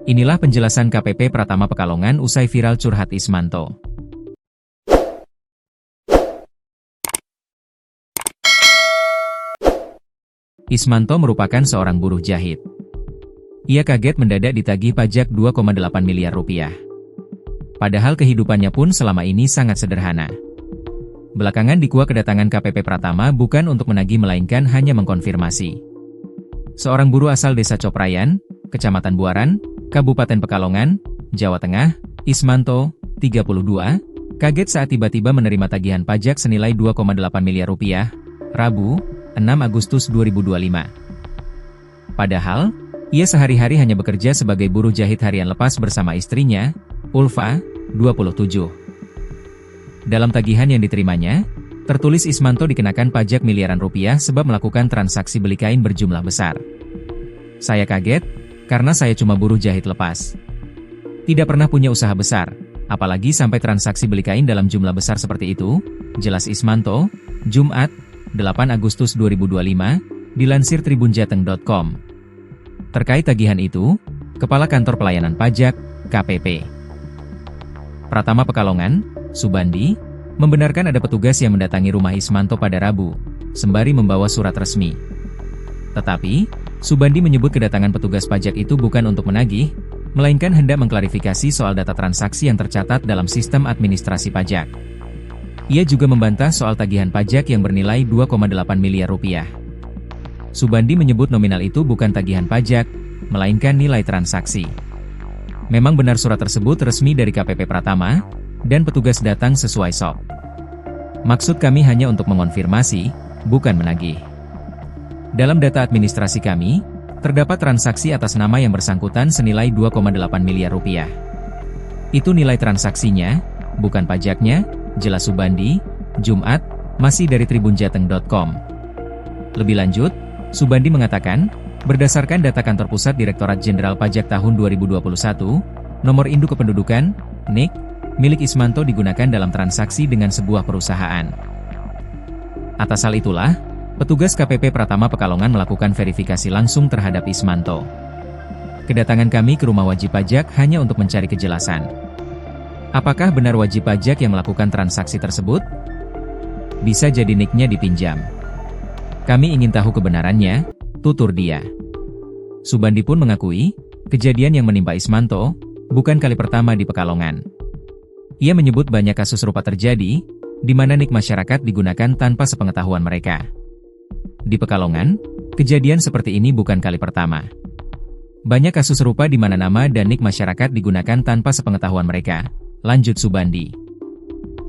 Inilah penjelasan KPP Pratama Pekalongan usai viral curhat Ismanto. Ismanto merupakan seorang buruh jahit. Ia kaget mendadak ditagih pajak 2,8 miliar rupiah. Padahal kehidupannya pun selama ini sangat sederhana. Belakangan dikuak kedatangan KPP Pratama bukan untuk menagih melainkan hanya mengkonfirmasi. Seorang buruh asal Desa Coprayan, Kecamatan Buaran, Kabupaten Pekalongan, Jawa Tengah, Ismanto, 32, kaget saat tiba-tiba menerima tagihan pajak senilai 2,8 miliar rupiah, Rabu, 6 Agustus 2025. Padahal, ia sehari-hari hanya bekerja sebagai buruh jahit harian lepas bersama istrinya, Ulfa, 27. Dalam tagihan yang diterimanya, tertulis Ismanto dikenakan pajak miliaran rupiah sebab melakukan transaksi beli kain berjumlah besar. Saya kaget, karena saya cuma buruh jahit lepas. Tidak pernah punya usaha besar, apalagi sampai transaksi beli kain dalam jumlah besar seperti itu, jelas Ismanto, Jumat, 8 Agustus 2025, dilansir tribunjateng.com. Terkait tagihan itu, Kepala Kantor Pelayanan Pajak, KPP Pratama Pekalongan, Subandi, membenarkan ada petugas yang mendatangi rumah Ismanto pada Rabu, sembari membawa surat resmi. Tetapi, Subandi menyebut kedatangan petugas pajak itu bukan untuk menagih, melainkan hendak mengklarifikasi soal data transaksi yang tercatat dalam sistem administrasi pajak. Ia juga membantah soal tagihan pajak yang bernilai 2,8 miliar rupiah. Subandi menyebut nominal itu bukan tagihan pajak, melainkan nilai transaksi. Memang benar surat tersebut resmi dari KPP Pratama, dan petugas datang sesuai SOP. Maksud kami hanya untuk mengonfirmasi, bukan menagih. Dalam data administrasi kami, terdapat transaksi atas nama yang bersangkutan senilai 2,8 miliar rupiah. Itu nilai transaksinya, bukan pajaknya, jelas Subandi, Jumat, masih dari tribunjateng.com. Lebih lanjut, Subandi mengatakan, berdasarkan data Kantor Pusat Direktorat Jenderal Pajak tahun 2021, nomor induk kependudukan, NIK, milik Ismanto digunakan dalam transaksi dengan sebuah perusahaan. Atas hal itulah, petugas KPP Pratama Pekalongan melakukan verifikasi langsung terhadap Ismanto. Kedatangan kami ke rumah wajib pajak hanya untuk mencari kejelasan. Apakah benar wajib pajak yang melakukan transaksi tersebut? Bisa jadi NIK-nya dipinjam. Kami ingin tahu kebenarannya, tutur dia. Subandi pun mengakui, kejadian yang menimpa Ismanto, bukan kali pertama di Pekalongan. Ia menyebut banyak kasus serupa terjadi, di mana NIK masyarakat digunakan tanpa sepengetahuan mereka. Di Pekalongan, kejadian seperti ini bukan kali pertama. Banyak kasus serupa di mana nama dan NIK masyarakat digunakan tanpa sepengetahuan mereka, lanjut Subandi.